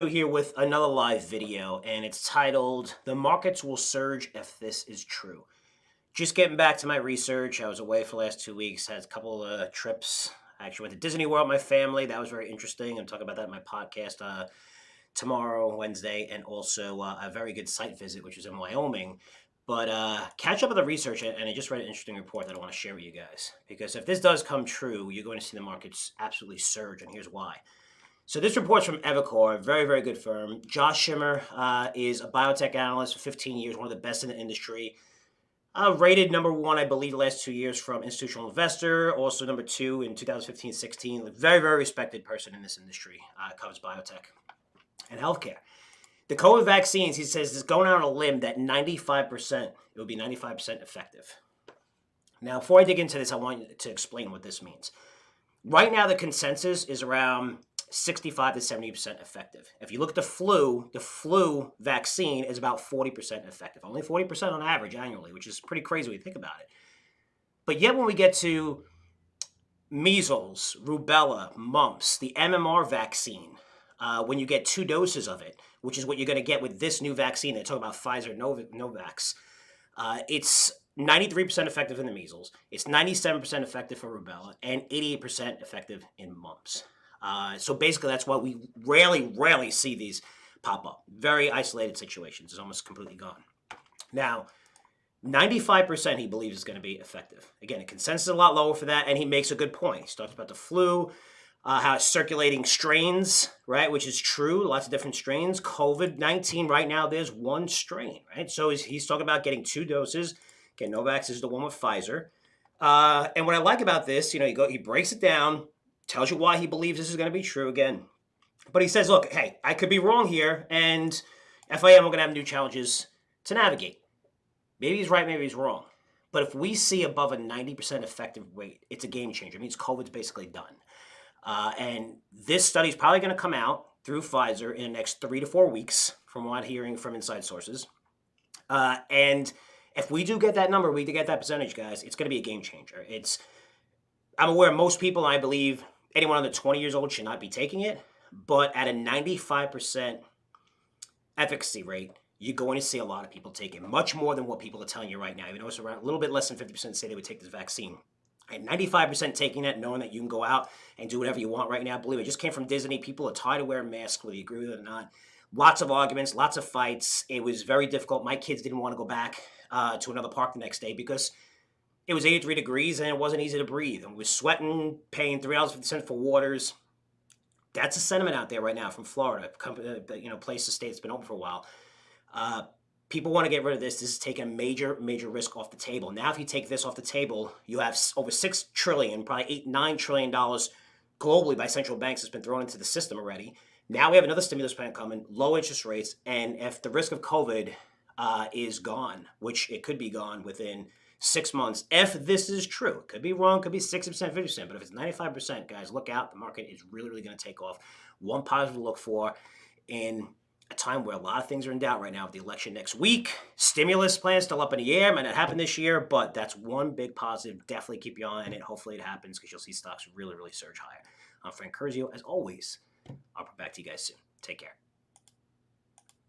Here with another live video, and it's titled "The Markets Will Surge If This Is True." Just getting back to my research. I was away for the last 2 weeks, had a couple of trips. I actually went to Disney World with my family. That was very interesting. I'm talking about that in my podcast tomorrow, Wednesday, and also a very good site visit, which was in Wyoming. But catch up with the research, and I just read an interesting report that I want to share with you guys. Because if this does come true, you're going to see the markets absolutely surge, and here's why. So this report's from Evercore, a very, very good firm. Josh Schimmer is a biotech analyst for 15 years, one of the best in the industry. Rated number one, I believe, the last 2 years from Institutional Investor. Also number two in 2015-16. Very, very respected person in this industry. Covers biotech and healthcare. The COVID vaccines, he says, is going out on a limb that 95%, it would be 95% effective. Now, before I dig into this, I want to explain what this means. Right now, the consensus is around 65 to 70% effective. If you look at the flu vaccine is about 40% effective. Only 40% on average annually, which is pretty crazy when you think about it. But yet when we get to measles, rubella, mumps, the MMR vaccine, when you get 2 doses of it, which is what you're going to get with this new vaccine, they're talking about Pfizer Novavax, it's 93% effective in the measles. It's 97% effective for rubella and 88% effective in mumps. So basically, that's why we rarely see these pop up. Very isolated situations. It's almost completely gone. Now, 95% he believes is going to be effective. Again, the consensus is a lot lower for that, and he makes a good point. He talks about the flu, how it's circulating strains, right, which is true, lots of different strains. COVID-19, right now, there's one strain, right? So he's talking about getting 2 doses. Again, Novavax is the one with Pfizer. And what I like about this, he breaks it down, tells you why he believes this is going to be true again. But he says, look, hey, I could be wrong here, and FIM, we're going to have new challenges to navigate. Maybe he's right, maybe he's wrong. But if we see above a 90% effective rate, it's a game changer. It means COVID's basically done. And this study is probably going to come out through Pfizer in the next 3 to 4 weeks, from what I'm hearing from inside sources. And if we do get that number, we do get that percentage, guys, it's going to be a game changer. I'm aware most people, I believe, anyone under 20 years old should not be taking it. But at a 95% efficacy rate, you're going to see a lot of people take it, much more than what people are telling you right now. Even though it's around a little bit less than 50% say they would take this vaccine. At 95% taking it, knowing that you can go out and do whatever you want right now. Believe it, just came from Disney. People are tired of wearing masks, whether you agree with it or not. Lots of arguments, lots of fights. It was very difficult. My kids didn't want to go back to another park the next day because it was 83 degrees and it wasn't easy to breathe. And we was sweating, paying $3.50 for waters. That's a sentiment out there right now from Florida, place, the state that's been open for a while. People want to get rid of this. This is taking a major risk off the table. Now, if you take this off the table, you have over $6 trillion, probably $8-9 trillion globally by central banks that's been thrown into the system already. Now we have another stimulus plan coming, low interest rates, and if the risk of COVID is gone, which it could be gone within 6 months, if this is true, could be wrong, could be 60%, 50%, but if it's 95%, guys, look out. The market is really going to take off. One positive to look for in a time where a lot of things are in doubt right now with the election next week. Stimulus plans still up in the air. Might not happen this year, but that's one big positive. Definitely keep your eye on it. Hopefully it happens because you'll see stocks really surge higher. I'm Frank Curzio. As always, I'll be back to you guys soon. Take care.